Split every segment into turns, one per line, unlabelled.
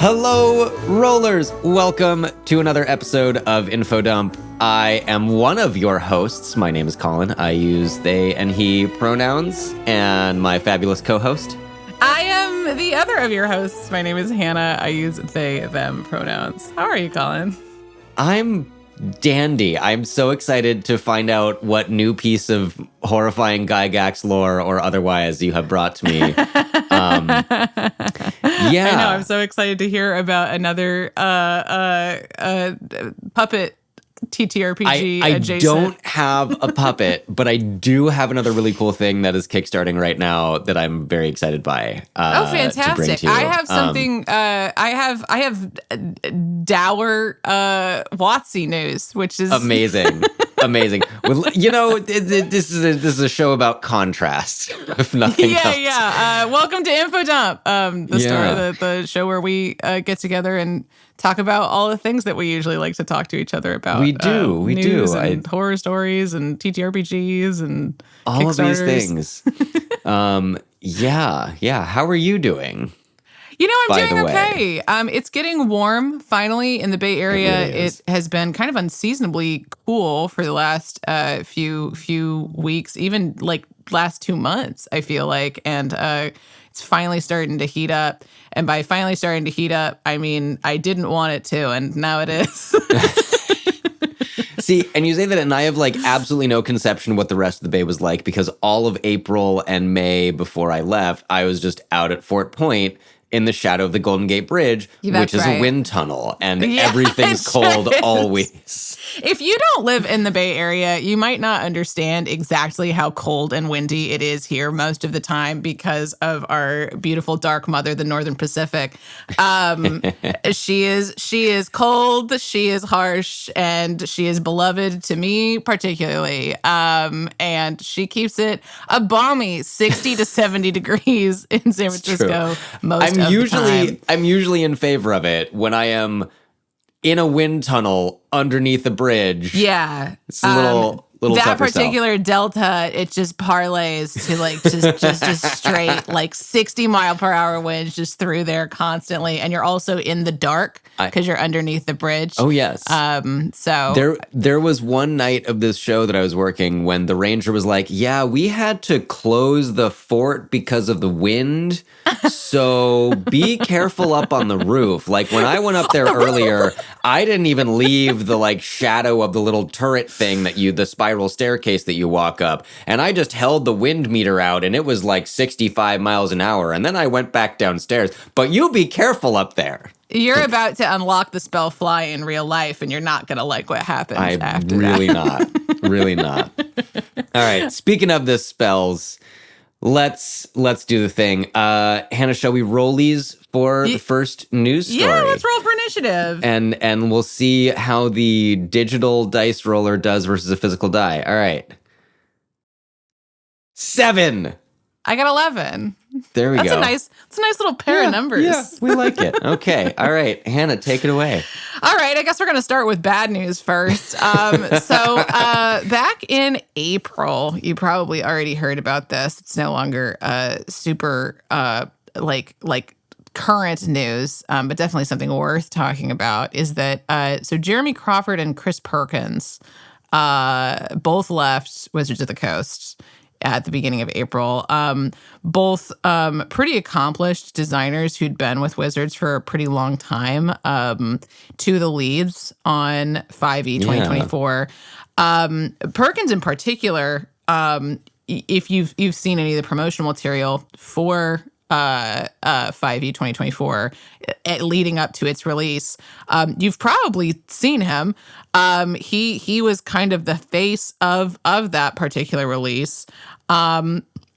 Hello, rollers! Welcome to another episode of Infodump. I am one of your hosts. My name is Colin. I use they and he pronouns, and my fabulous co-host.
I am the other of your hosts. My name is Hannah. I use they, them pronouns. How are you, Colin?
I'm dandy. I'm so excited to find out what new piece of horrifying Gygax lore or otherwise you have brought to me. Yeah.
I know. I'm so excited to hear about another puppet TTRPG
I
adjacent.
don't have a puppet, but I do have another really cool thing that is kickstarting right now that I'm very excited by.
Oh, fantastic!
To bring to you.
I have something. I have dour WotC news, which is
amazing. Amazing. Well, you know, this is a show about contrast, if nothing else.
Yeah. Welcome to Infodump, the show where we get together and talk about all the things that we usually like to talk to each other about.
We do.
News and horror stories and TTRPGs and
all of these things. Yeah. How are you doing?
You know, I'm doing okay. It's getting warm finally in the Bay Area. It has been kind of unseasonably cool for the last few weeks, even like last 2 months, I feel like. And it's finally starting to heat up. And by finally starting to heat up, I mean, I didn't want it to, and now it is.
See, and you say that, and I have like absolutely no conception what the rest of the Bay was like, because all of April and May before I left, I was just out at Fort Point in the shadow of the Golden Gate Bridge, which is a wind tunnel, and everything's cold always.
If you don't live in the Bay Area, you might not understand exactly how cold and windy it is here most of the time because of our beautiful dark mother, the Northern Pacific. She is cold, she is harsh, and she is beloved to me particularly. And she keeps it a balmy 60 to 70 degrees in San Francisco most of the time.
I'm usually in favor of it when I am in a wind tunnel underneath a bridge.
Yeah.
It's a little
that particular delta, it just parlays to like just straight like 60 mile per hour winds just through there constantly, and you're also in the dark because you're underneath the bridge.
Oh yes.
So
there was one night of this show that I was working when the ranger was like, "Yeah, we had to close the fort because of the wind, so be careful up on the roof." Like when I went up there earlier, I didn't even leave the like shadow of the little turret thing that the spiral staircase that you walk up, and I just held the wind meter out, and it was like 65 miles an hour, and then I went back downstairs. But you be careful up there.
You're about to unlock the spell fly in real life, and you're not going to like what happens after
really
that.
Really not. All right, speaking of the spells, let's do the thing. Hannah, shall we roll these for the first news story?
Yeah, let's roll for initiative.
And we'll see how the digital dice roller does versus a physical die. All right. 7.
I got 11.
There we go.
It's a nice little pair of numbers.
Yeah, we like it. Okay. All right. Hannah, take it away.
All right. I guess we're going to start with bad news first. So back in April, you probably already heard about this. It's no longer super like current news, but definitely something worth talking about is that so Jeremy Crawford and Chris Perkins both left Wizards of the Coast at the beginning of April. Both pretty accomplished designers who'd been with Wizards for a pretty long time, to the leads on 5e 2024. Perkins in particular, if you've seen any of the promotional material for 5e 2024 leading up to its release, you've probably seen him. He was kind of the face of that particular release.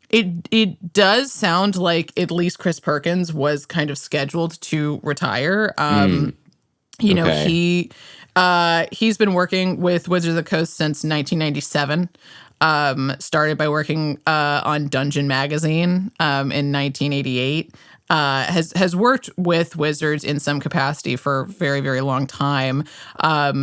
It does sound like at least Chris Perkins was kind of scheduled to retire. You know, he's been working with Wizards of the Coast since 1997. Started by working on Dungeon Magazine in 1988. Has worked with Wizards in some capacity for a very, very long time.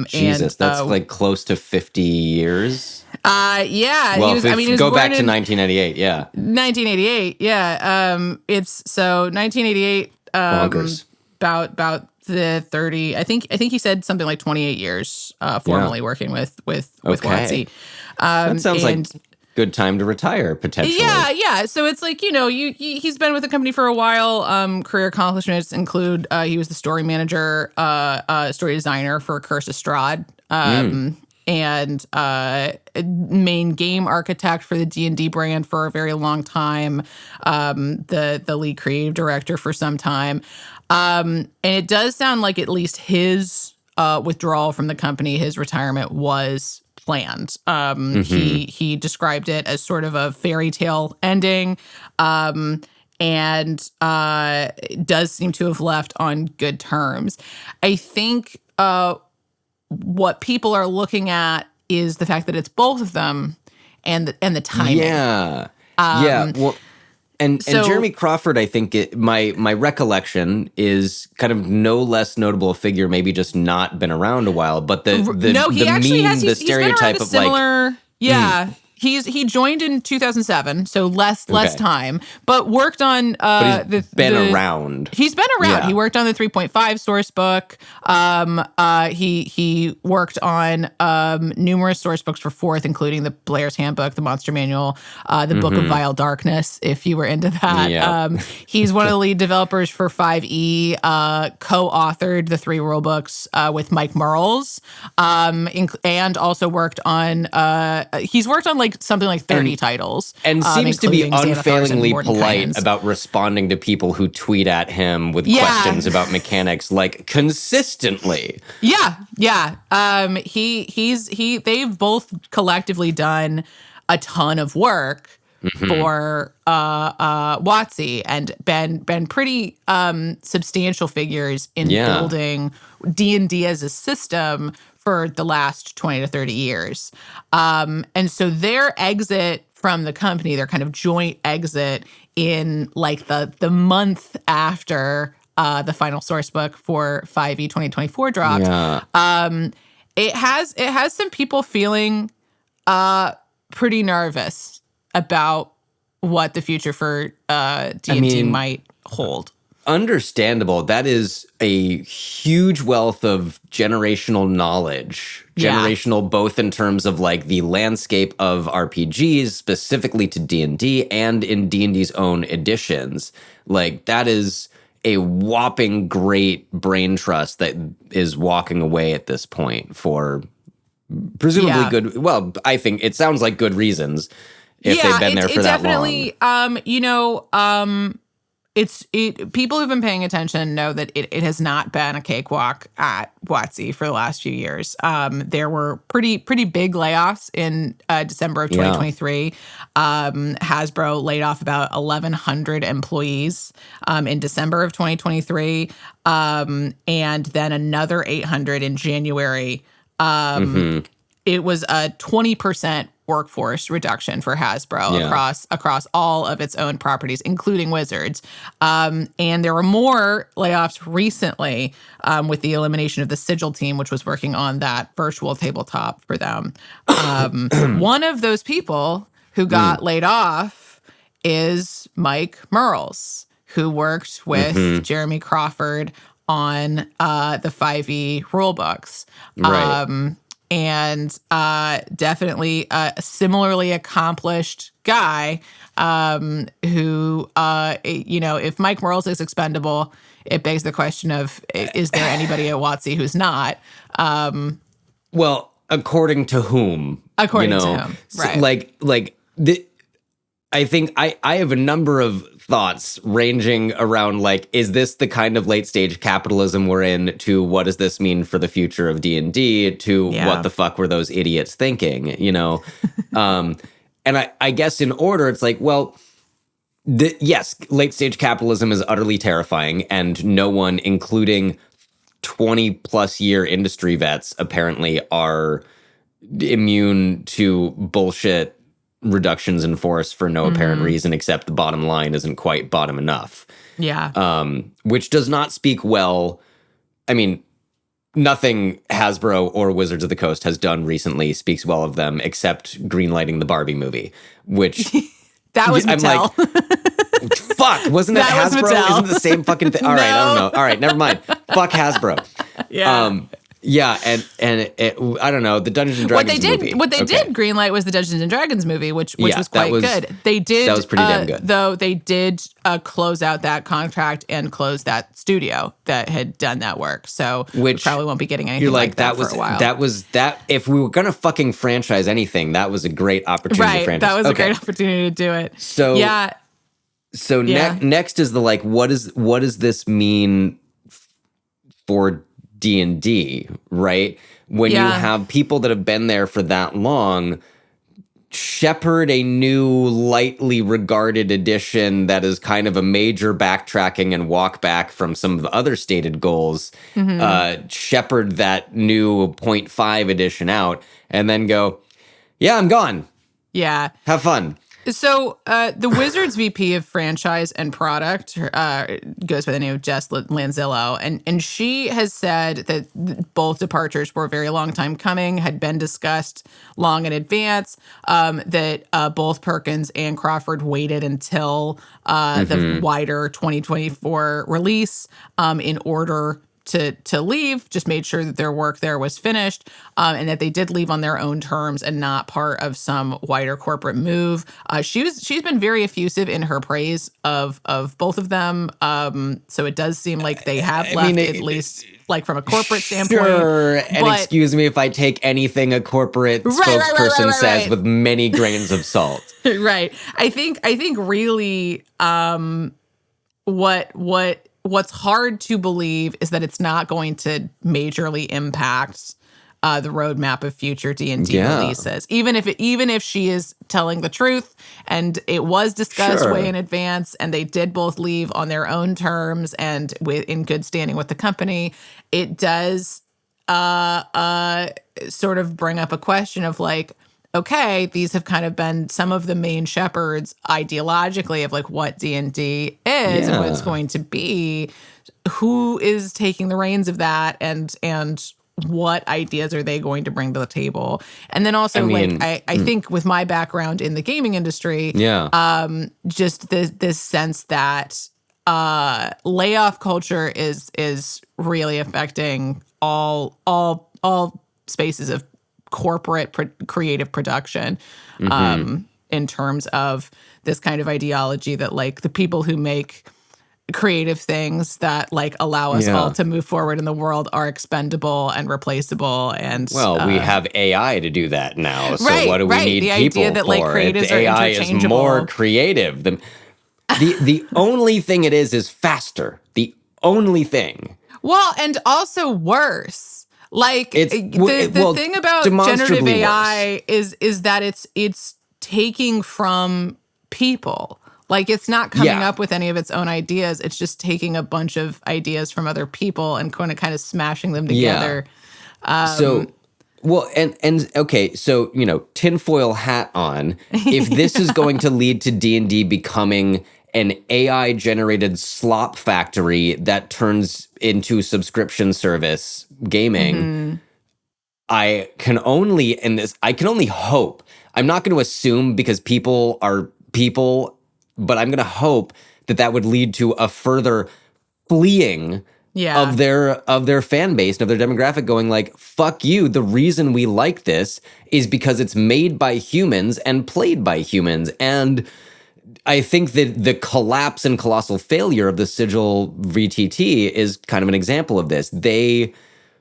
Jesus, that's like close to 50 years.
Yeah.
Well,
he was
go
born
back to
in
1988, yeah.
1988, yeah. It's so 1988.
Bonkers.
about the 30. I think he said something like 28 years formally working with WotC.
That sounds like good time to retire potentially.
Yeah. So it's like, he's been with the company for a while. Career accomplishments include he was the story manager, story designer for Curse of Strahd. And main game architect for the D&D brand for a very long time, the lead creative director for some time. And it does sound like at least his withdrawal from the company, his retirement was planned. He described it as sort of a fairy tale ending, and does seem to have left on good terms. I think what people are looking at is the fact that it's both of them and the timing.
Yeah. Well, and Jeremy Crawford, I think my recollection is kind of no less notable a figure, maybe just not been around a while, but the stereotype of
similar, like, yeah. He joined in 2007, so less time, but worked on
but he's been around.
He's been around.
Yeah.
He worked on the 3.5 source book. He worked on numerous source books for Fourth, including the Blair's Handbook, the Monster Manual, the Book of Vile Darkness, if you were into that.
Yeah.
He's one of the lead developers for 5e, co-authored the 3 rule books with Mike Mearls, and also worked on he's worked on like something like 30 titles.
And seems to be unfailingly polite about responding to people who tweet at him with questions about mechanics, like, consistently.
Yeah. They've both collectively done a ton of work for WotC and been pretty substantial figures in building D&D as a system for the last 20 to 30 years. And so their exit from the company, their kind of joint exit in like the month after the final source book for 5e 2024 dropped, it has some people feeling pretty nervous about what the future for D&D might hold.
Understandable. That is a huge wealth of generational knowledge. Generational, both in terms of like the landscape of RPGs, specifically to D&D, and in D&D's own editions. Like, that is a whopping great brain trust that is walking away at this point for presumably good. Well, I think it sounds like good reasons if they've been there for that long.
People who've been paying attention know that it has not been a cakewalk at WotC for the last few years. There were pretty big layoffs in December of 2023. Hasbro laid off about 1,100 employees in December of 2023, and then another 800 in January. It was a 20% workforce reduction for Hasbro across all of its own properties, including Wizards. And there were more layoffs recently with the elimination of the Sigil team, which was working on that virtual tabletop for them. One of those people who got laid off is Mike Mearls, who worked with Jeremy Crawford on the 5e rulebooks.
Right.
And definitely a similarly accomplished guy who, if Mike Mearls is expendable, it begs the question of, is there anybody at WotC who's not?
Well, according to whom?
According to whom, right.
I think I have a number of thoughts ranging around, like, is this the kind of late stage capitalism we're in, to what does this mean for the future of D&D, to what the fuck were those idiots thinking, and I guess in order, it's like, well, yes, late stage capitalism is utterly terrifying, and no one, including 20 plus year industry vets, apparently are immune to bullshit reductions in force for no apparent reason, except the bottom line isn't quite bottom enough. Which does not speak well. I mean, nothing Hasbro or Wizards of the Coast has done recently speaks well of them, except greenlighting the Barbie movie, which
that was Mattel.
I'm like, Fuck, wasn't it
That was
Hasbro?
Mattel.
Isn't it the same fucking thing? All right, I don't know. All right, never mind. Fuck Hasbro.
Yeah.
Yeah, and I don't know, the Dungeons and Dragons movie.
What they did greenlight was the Dungeons and Dragons movie, which
Yeah,
was quite good. They did
that was pretty damn good.
though. They did close out that contract and close that studio that had done that work. So we probably won't be getting anything like that for a while.
That was if we were gonna fucking franchise anything, that was a great opportunity to franchise.
That was a great opportunity to do it.
So
yeah.
So next is the like, what does this mean for D&D, right? When you have people that have been there for that long, shepherd a new, lightly regarded edition that is kind of a major backtracking and walk back from some of the other stated goals, shepherd that new 0.5 edition out, and then go, yeah, I'm gone.
Yeah.
Have fun.
So the Wizards VP of franchise and product goes by the name of Jess Lanzillo, and she has said that both departures were a very long time coming, had been discussed long in advance, that both Perkins and Crawford waited until the wider 2024 release in order to leave, just made sure that their work there was finished, and that they did leave on their own terms and not part of some wider corporate move. She's been very effusive in her praise of both of them. So it does seem like they have left, at least like from a corporate standpoint.
Sure, and excuse me if I take anything a corporate spokesperson says with many grains of salt.
Right. I think really what's hard to believe is that it's not going to majorly impact the roadmap of future D&D releases, even if she is telling the truth and it was discussed way in advance and they did both leave on their own terms and in good standing with the company. It does sort of bring up a question of like, okay, these have kind of been some of the main shepherds ideologically of like what D&D is and what it's going to be. Who is taking the reins of that, and what ideas are they going to bring to the table? And then also, I think with my background in the gaming industry, just this sense that layoff culture is really affecting all spaces of corporate creative production, in terms of this kind of ideology that like the people who make creative things that like allow us all to move forward in the world are expendable and replaceable. And
we have AI to do that now. So what do we need
the
people
idea that
for?
like creatives are
AI is
interchangeable.
more creative. The only thing it is faster. The only thing.
Well, and also worse. Like the thing about generative AI is that it's taking from people. Like it's not coming up with any of its own ideas. It's just taking a bunch of ideas from other people and kind of smashing them together.
So tinfoil hat on. If this is going to lead to D&D becoming an AI-generated slop factory that turns into subscription service gaming, I can only hope. I'm not going to assume because people are people, but I'm going to hope that would lead to a further fleeing of their fan base and of their demographic going like, fuck you. The reason we like this is because it's made by humans and played by humans. And I think that the collapse and colossal failure of the Sigil VTT is kind of an example of this. They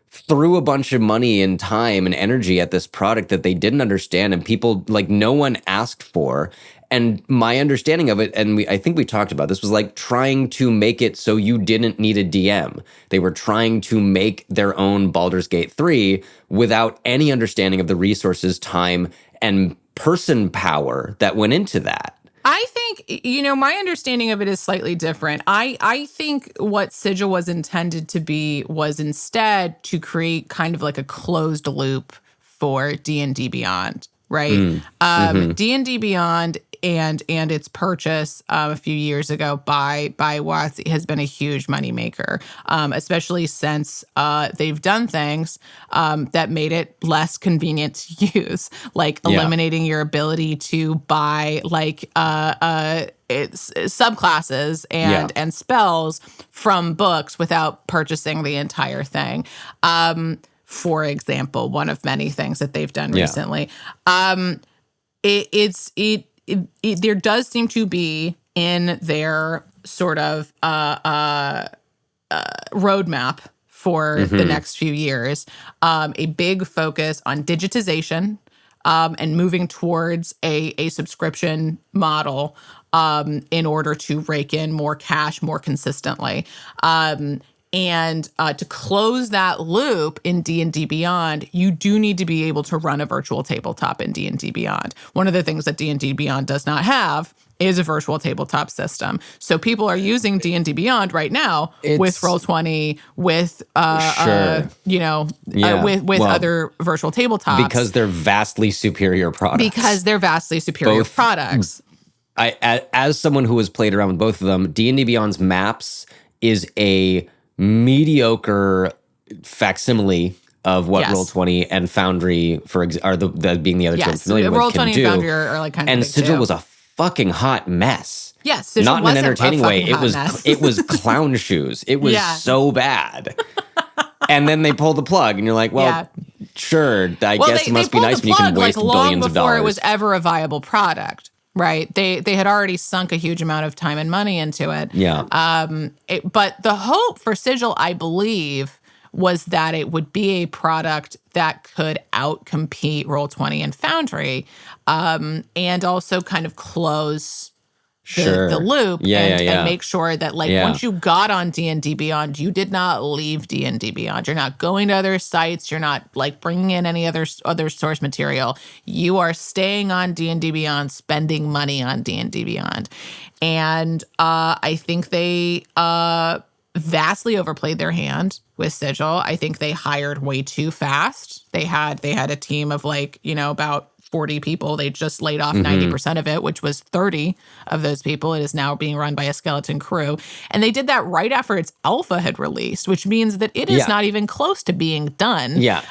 threw a bunch of money and time and energy at this product that they didn't understand and people like no one asked for. And my understanding of it, and I think we talked about this, was like trying to make it so you didn't need a DM. They were trying to make their own Baldur's Gate 3 without any understanding of the resources, time, and person power that went into that.
I think, my understanding of it is slightly different. I think what Sigil was intended to be was instead to create kind of like a closed loop for D&D Beyond, right? D&D Beyond and its purchase a few years ago by WotC has been a huge moneymaker, especially since they've done things that made it less convenient to use, like eliminating your ability to buy like it's subclasses and spells from books without purchasing the entire thing. For example, one of many things that they've done recently. There does seem to be in their sort of roadmap for the next few years a big focus on digitization and moving towards a subscription model in order to rake in more cash more consistently. And to close that loop in D&D Beyond, you do need to be able to run a virtual tabletop in D&D Beyond. One of the things that D&D Beyond does not have is a virtual tabletop system. So people are using D&D Beyond right now with Roll20, with with other virtual tabletops
because they're vastly superior products. As someone who has played around with both of them, D&D Beyond's maps is a mediocre facsimile of what Roll20 and Foundry being the other two I'm familiar with
Roll20
can
and
do.
Foundry are like kind of
and
big
Sigil
too.
was a fucking hot mess.
Yes, Sigil
not in an entertaining way. It was clown shoes. It was so bad. And then they pulled the plug, and you're like, well, sure. I guess it must be nice when you can waste billions of dollars.
Before it was ever a viable product. Right. They had already sunk a huge amount of time and money into it.
Yeah.
But the hope for Sigil, I believe, was that it would be a product that could outcompete Roll20 and Foundry, and also kind of close the loop and make sure that once you got on D&D Beyond, you did not leave D&D Beyond. You're not going to other sites. You're not bringing in any other source material. You are staying on D&D Beyond, spending money on D&D Beyond. And I think they vastly overplayed their hand with Sigil. I think they hired way too fast. They had a team of about 40 people. They just laid off 90% of it, which was 30 of those people. It is now being run by a skeleton crew. And they did that right after its alpha had released, which means that it is not even close to being done.
Yeah.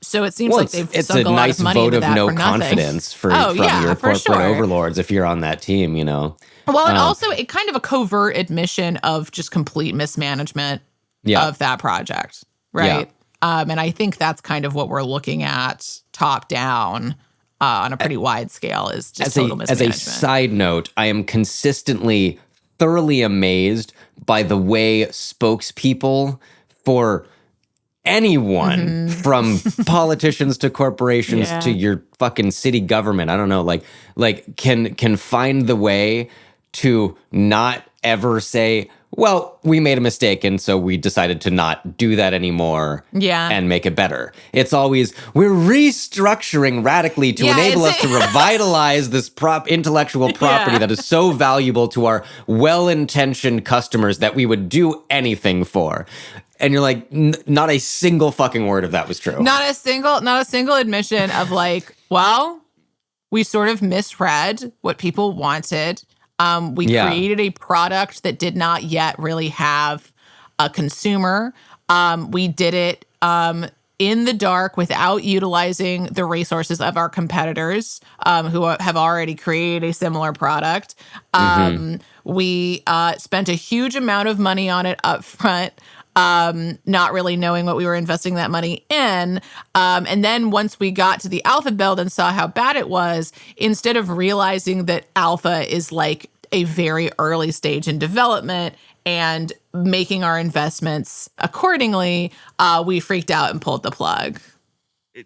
So it seems like they've sunk a lot
nice
of money into that
vote
for
of no
nothing.
confidence from your corporate overlords if you're on that team, Well,
and also it kind of a covert admission of just complete mismanagement of that project, right? Yeah. And I think that's kind of what we're looking at top down. On a pretty wide scale is just total mismanagement.
As a side note, I am consistently thoroughly amazed by the way spokespeople for anyone from politicians to corporations to your fucking city government, I don't know, can find the way to not ever say, well, we made a mistake, and so we decided to not do that anymore and make it better. It's always, we're restructuring radically to enable us to revitalize this intellectual property that is so valuable to our well-intentioned customers that we would do anything for. And you're like, not a single fucking word of that was true.
Not a single admission of well, we sort of misread what people wanted. We created a product that did not yet really have a consumer. We did it in the dark without utilizing the resources of our competitors who have already created a similar product. We spent a huge amount of money on it up front. Not really knowing what we were investing that money in. And then once we got to the alpha build and saw how bad it was, instead of realizing that alpha is a very early stage in development and making our investments accordingly, we freaked out and pulled the plug.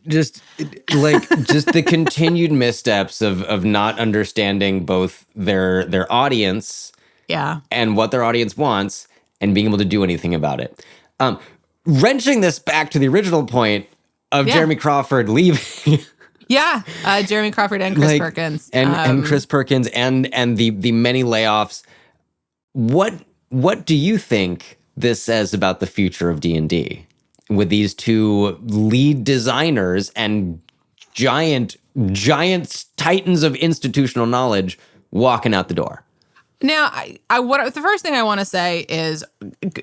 Just the continued missteps of not understanding both their audience and what their audience wants and being able to do anything about it. Wrenching this back to the original point of Jeremy Crawford leaving.
Jeremy Crawford and Chris Perkins.
And Chris Perkins and the many layoffs. What do you think this says about the future of D&D with these two lead designers and giant titans of institutional knowledge walking out the door.
Now, the first thing I want to say is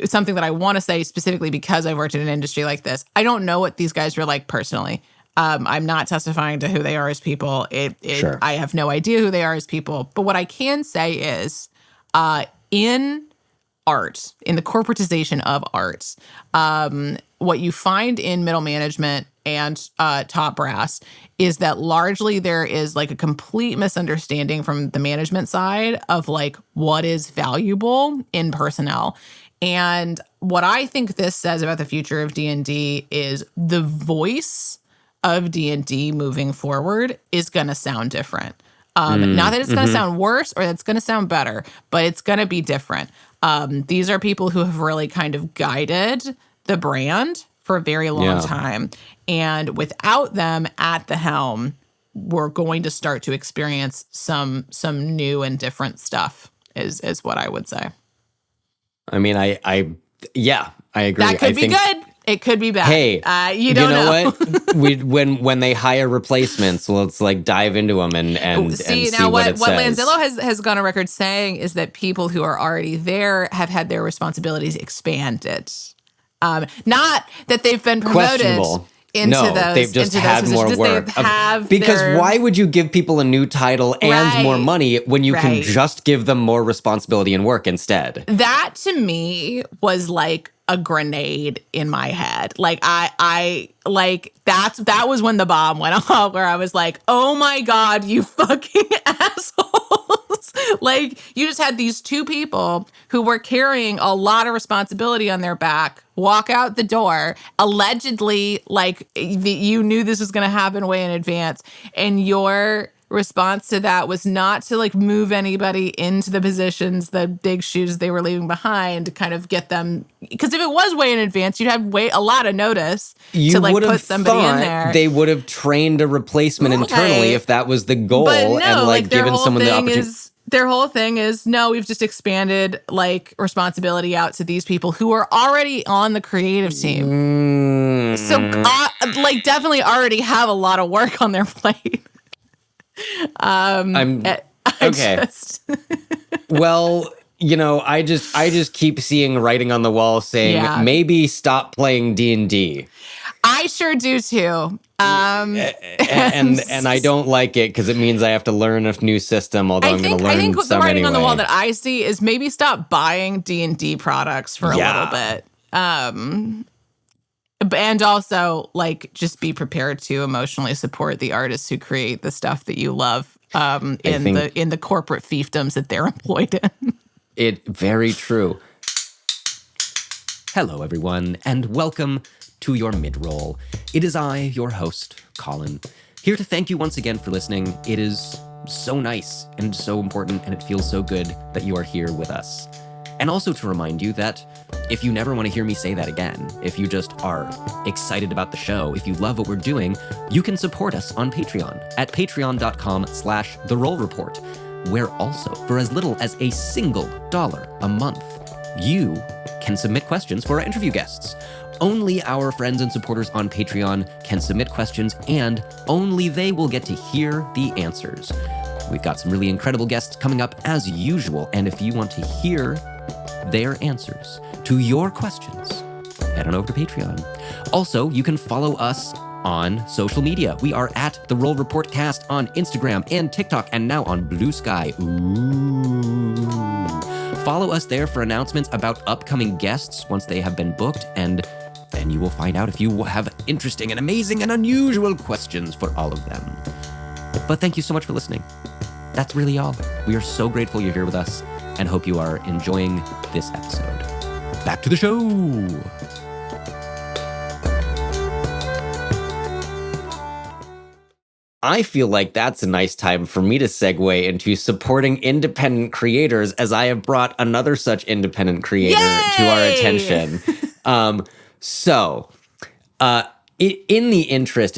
something that I want to say specifically because I've worked in an industry like this. I don't know what these guys were like personally. I'm not testifying to who they are as people.
Sure.
I have no idea who they are as people. But what I can say is, in art, in the corporatization of arts, what you find in middle management and top brass is that largely there is like a complete misunderstanding from the management side of like what is valuable in personnel. And what I think this says about the future of D&D is the voice of D&D moving forward is going to sound different. Not that it's going to sound worse or that it's going to sound better, but it's going to be different. These are people who have really kind of guided the brand for a very long time. And without them at the helm, we're going to start to experience some new and different stuff is what I would say.
I mean, I agree.
That could be good. It could be bad.
Hey,
you don't know.
What? when they hire replacements, well, let's like dive into them and see
now
what it says.
Lanzillo has gone on record saying is that people who are already there have had their responsibilities expanded. Not that they've been promoted into those.
They've just had more work.
Because
why would you give people a new title and more money when you can just give them more responsibility and work instead?
That to me was like a grenade in my head. Like I like that was when the bomb went off, where I was like, oh my God, you fucking assholes. Like you just had these two people who were carrying a lot of responsibility on their back walk out the door, allegedly like you knew this was going to happen way in advance. And your response to that was not to like move anybody into the positions, the big shoes they were leaving behind, to kind of get them. Because if it was way in advance, you'd have a lot of notice to like put somebody in there.
They would have trained a replacement internally if that was the goal,
but no,
and like given someone the opportunity.
Their whole thing is, no, we've just expanded like responsibility out to these people who are already on the creative team. So like definitely already have a lot of work on their plate.
Well, I just keep seeing writing on the wall saying maybe stop playing D&D.
I sure do too.
And I don't like it because it means I have to learn a new system. Although I'm going to learn some anyway. I think the writing
on the wall that I see is maybe stop buying D&D products for a little bit. And also, like, just be prepared to emotionally support the artists who create the stuff that you love in the corporate fiefdoms that they're employed in.
Very true. Hello, everyone, and welcome to your mid-roll. It is I, your host, Colin, here to thank you once again for listening. It is so nice and so important, and it feels so good that you are here with us. And also to remind you that if you never want to hear me say that again, if you just are excited about the show, if you love what we're doing, you can support us on Patreon at patreon.com/therollreport, where also, for as little as a single $1 a month, you can submit questions for our interview guests. Only our friends and supporters on Patreon can submit questions, and only they will get to hear the answers. We've got some really incredible guests coming up as usual, and if you want to hear their answers to your questions, head on over to Patreon. Also, you can follow us on social media. We are at The Roll Report Cast on Instagram and TikTok, and now on Blue Sky. Ooh. Follow us there for announcements about upcoming guests once they have been booked, and then you will find out if you have interesting and amazing and unusual questions for all of them. But thank you so much for listening. That's really all. We are so grateful you're here with us and hope you are enjoying this episode. Back to the show. I feel like that's a nice time for me to segue into supporting independent creators, as I have brought another such independent creator to our attention. In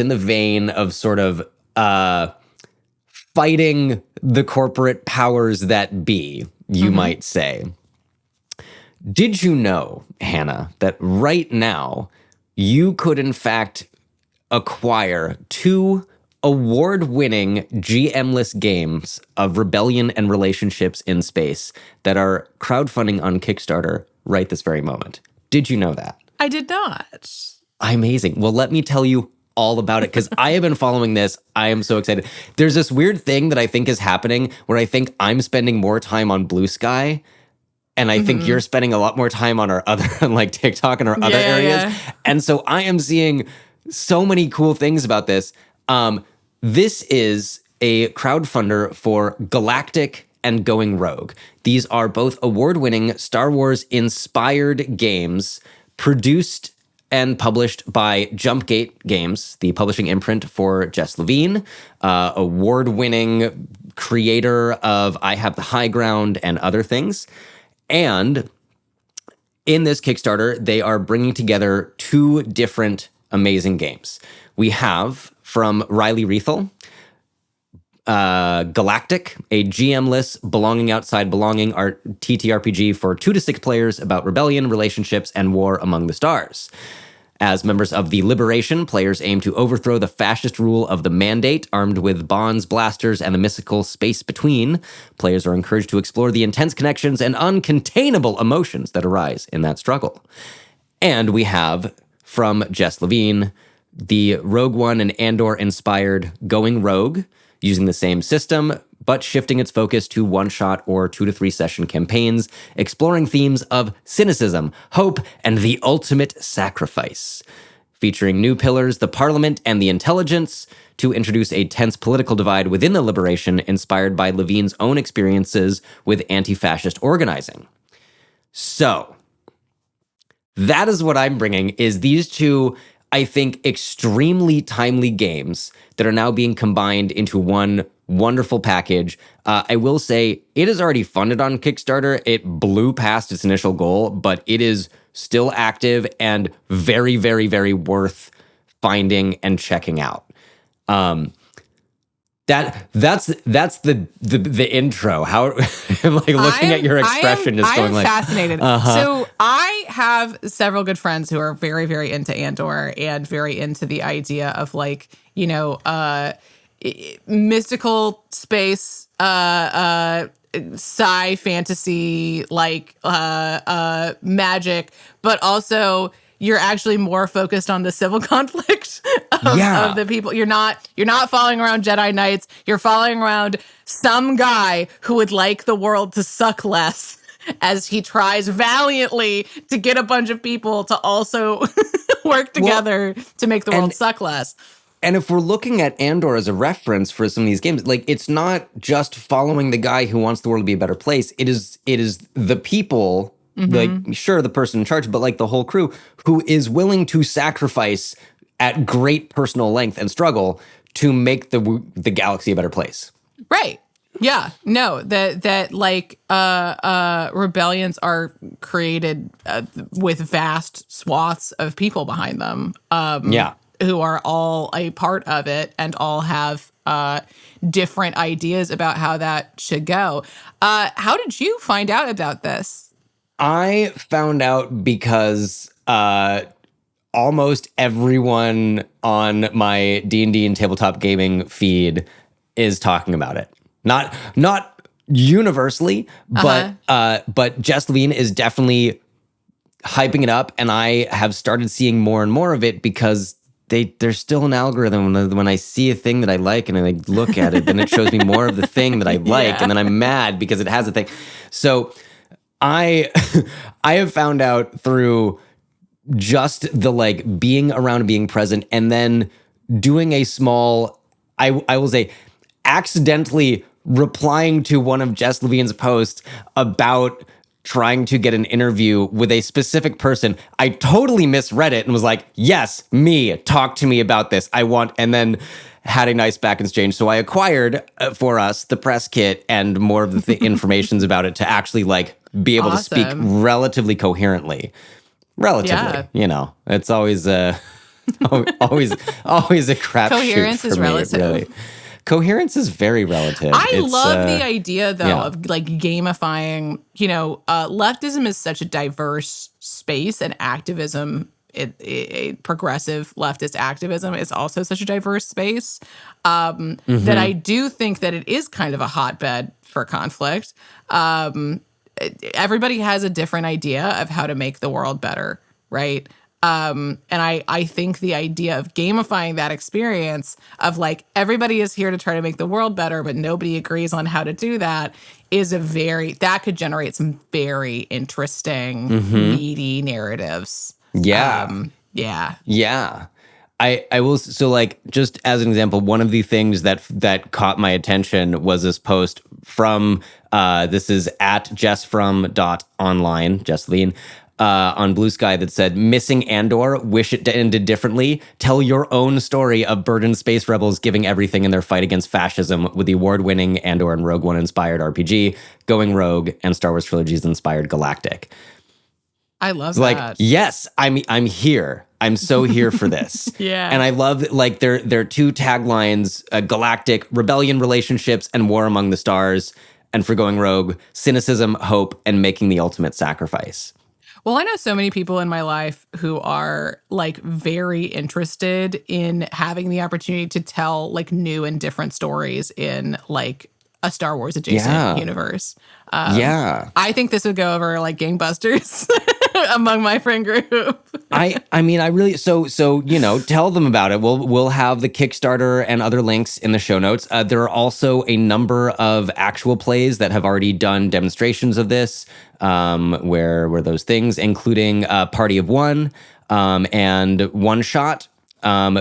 the vein of sort of fighting the corporate powers that be, you might say, did you know, Hannah, that right now you could in fact acquire 2 award-winning GM-less games of rebellion and relationships in space that are crowdfunding on Kickstarter right this very moment. Did you know that?
I did not.
Amazing. Well, let me tell you all about it because I have been following this. I am so excited. There's this weird thing that I think is happening where I think I'm spending more time on Blue Sky and I think you're spending a lot more time on our other, like TikTok and our other areas.
Yeah.
And so I am seeing so many cool things about this. This is a crowdfunder for Galactic and Going Rogue. These are both award-winning Star Wars-inspired games produced and published by Jumpgate Games, the publishing imprint for Jess Levine, award-winning creator of I Have the High Ground and other things. And in this Kickstarter, they are bringing together two different amazing games. We have from Riley Riethel, Galactic, a GM-less Belonging Outside Belonging TTRPG for 2 to 6 players about rebellion, relationships, and war among the stars. As members of the Liberation, players aim to overthrow the fascist rule of the Mandate, armed with bonds, blasters, and the mystical space between. Players are encouraged to explore the intense connections and uncontainable emotions that arise in that struggle. And we have, from Jess Levine, the Rogue One and Andor-inspired Going Rogue, using the same system, but shifting its focus to one-shot or 2 to 3 session campaigns, exploring themes of cynicism, hope, and the ultimate sacrifice. Featuring new pillars, the Parliament and the Intelligence, to introduce a tense political divide within the Liberation inspired by Levine's own experiences with anti-fascist organizing. So, that is what I'm bringing, is these two, I think, extremely timely games that are now being combined into one wonderful package. I will say it is already funded on Kickstarter. It blew past its initial goal, but it is still active and very, very, very worth finding and checking out. That's the intro. How I'm like looking at your expression,
I am
like
fascinated. So I have several good friends who are very, very into Andor and very into the idea of like, you know, mystical space, sci fantasy, like magic, but also you're actually more focused on the civil conflict of the people. You're not following around Jedi Knights. You're following around some guy who would like the world to suck less as he tries valiantly to get a bunch of people to also work together to make the world suck less.
And if we're looking at Andor as a reference for some of these games, like it's not just following the guy who wants the world to be a better place. It is the people, like sure, the person in charge, but like the whole crew who is willing to sacrifice at great personal length and struggle to make the galaxy a better place.
Right. Yeah. No, that like rebellions are created with vast swaths of people behind them. Who are all a part of it and all have different ideas about how that should go. How did you find out about this?
I found out because almost everyone on my D&D and tabletop gaming feed is talking about it. Not universally, but Jess Levine is definitely hyping it up, and I have started seeing more and more of it because there's still an algorithm. When I see a thing that I like and I look at it, then it shows me more of the thing that I like, and then I'm mad because it has a thing. So I have found out through just the like being around, being present, and then doing a small, I will say, accidentally replying to one of Jess Levine's posts about trying to get an interview with a specific person. I totally misread it and was like, yes, me, talk to me about this. And then had a nice back exchange. So I acquired for us the press kit and more of the informations about it to actually like be able to speak relatively coherently. You know, it's always always a crapshoot.
Coherence is relative.
Really. Coherence is very relative.
I love the idea, though, of like gamifying, you know, leftism is such a diverse space and activism progressive leftist activism is also such a diverse space that I do think that it is kind of a hotbed for conflict. Everybody has a different idea of how to make the world better, right? And I think the idea of gamifying that experience of like everybody is here to try to make the world better, but nobody agrees on how to do that is that could generate some very interesting, meaty narratives.
Yeah. Yeah. I will, so like, just as an example, one of the things that caught my attention was this post from, this is at jessfrom.online, Jesslyn, on Blue Sky, that said, "Missing Andor, wish it ended differently. Tell your own story of burdened space rebels giving everything in their fight against fascism with the award-winning Andor and Rogue One inspired RPG, Going Rogue, and Star Wars Trilogy's inspired Galactic."
I love
like,
that.
yes, I'm here. I'm so here for this.
Yeah.
And I love like their two taglines, Galactic, rebellion, relationships, and war among the stars. And for Going Rogue, cynicism, hope, and making the ultimate sacrifice.
Well, I know so many people in my life who are like very interested in having the opportunity to tell like new and different stories in like a Star Wars adjacent universe. I think this would go over like gangbusters among my friend group.
I mean, I really, so, tell them about it. We'll have the Kickstarter and other links in the show notes. There are also a number of actual plays that have already done demonstrations of this, where those things, including Party of One, and One Shot,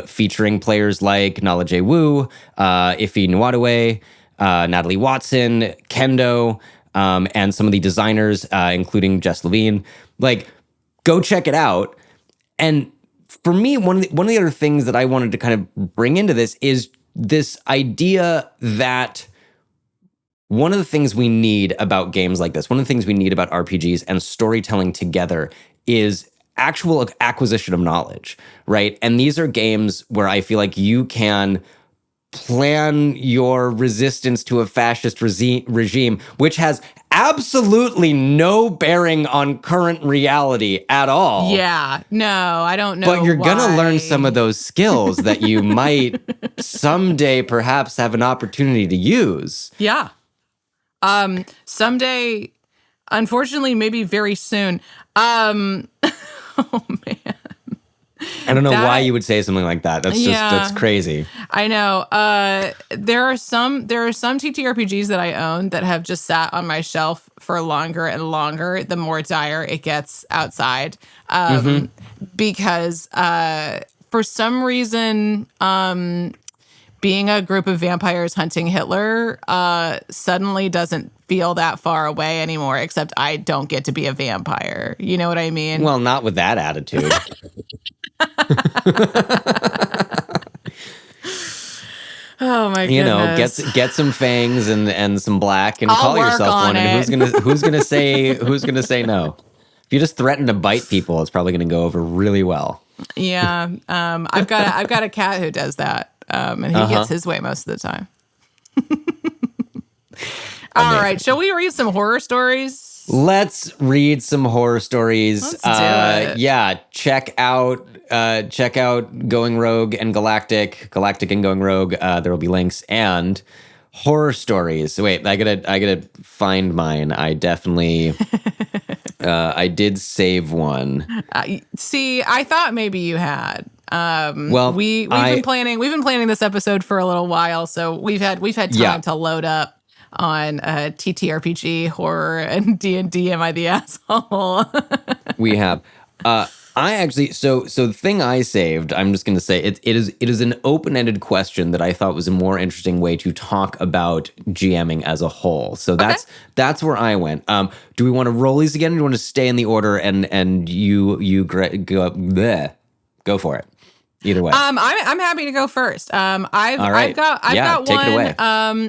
featuring players like Nala J. Wu, Ife Nwadwe, Natalie Watson, Kendo, and some of the designers, including Jess Levine. Like, go check it out. And for me, one of the other things that I wanted to kind of bring into this is this idea that one of the things we need about games like this, one of the things we need about RPGs and storytelling together is actual acquisition of knowledge, right? And these are games where I feel like you can plan your resistance to a fascist regime, which has absolutely no bearing on current reality at all.
Yeah, no, I don't know.
But you're going to learn some of those skills that you might someday perhaps have an opportunity to use.
Yeah. Someday, unfortunately, maybe very soon. Oh, man.
I don't know why you would say something like that. That's just that's crazy.
I know. There are some TTRPGs that I own that have just sat on my shelf for longer and longer the more dire it gets outside. Because for some reason, being a group of vampires hunting Hitler suddenly doesn't feel that far away anymore, except I don't get to be a vampire. You know what I mean?
Well, not with that attitude.
Oh my goodness!
Get some fangs and some black and
I'll
call
work
yourself
on
one.
it.
And who's gonna say no? If you just threaten to bite people, it's probably gonna go over really well.
Yeah, I've got a cat who does that, and he gets his way most of the time. All right, shall we read some horror stories?
Let's read some horror stories.
Let's do it.
Yeah, check out Going Rogue and Galactic and Going Rogue. There will be links and horror stories. So wait, I gotta find mine. I definitely I did save one.
See, I thought maybe you had.
Well,
we've been planning this episode for a little while, so we've had time to load up on TTRPG, horror, and D&D. Am I the asshole?
We have. I actually, so the thing I saved, I'm just going to say it is an open-ended question that I thought was a more interesting way to talk about GMing as a whole. So that's where I went. Do we want to roll these again? Or do you want to stay in the order and you go for it? Either way.
I'm happy to go first. I've got
take
one.
it away.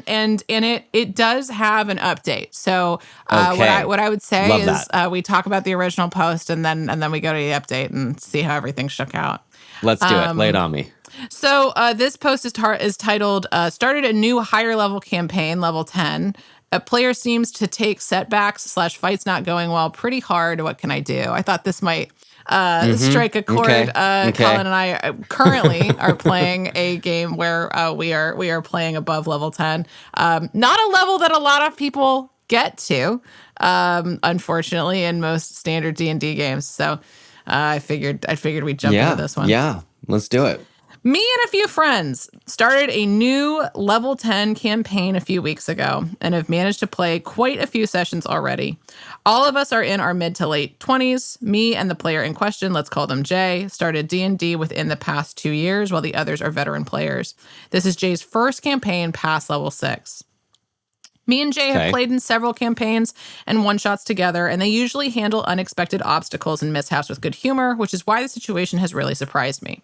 And it does have an update. So
Okay.
what I would say
Love
is
that.
we talk about the original post and then we go to the update and see how everything shook out.
Let's do it. Lay it on me.
So this post is titled "Started a new higher level campaign, level 10. A player seems to take setbacks / fights not going well pretty hard. What can I do?" I thought this might strike a chord.
Okay.
Colin and I currently are playing a game where we are playing above level 10. Not a level that a lot of people get to, unfortunately, in most standard D&D games. So I figured we'd jump into this one.
Yeah, let's do it.
Me and a few friends started a new level 10 campaign a few weeks ago and have managed to play quite a few sessions already. All of us are in our mid to late 20s. Me and the player in question, let's call them Jay, started D&D within the past 2 years, while the others are veteran players. This is Jay's first campaign past level 6. Me and Jay have played in several campaigns and one-shots together, and they usually handle unexpected obstacles and mishaps with good humor, which is why the situation has really surprised me.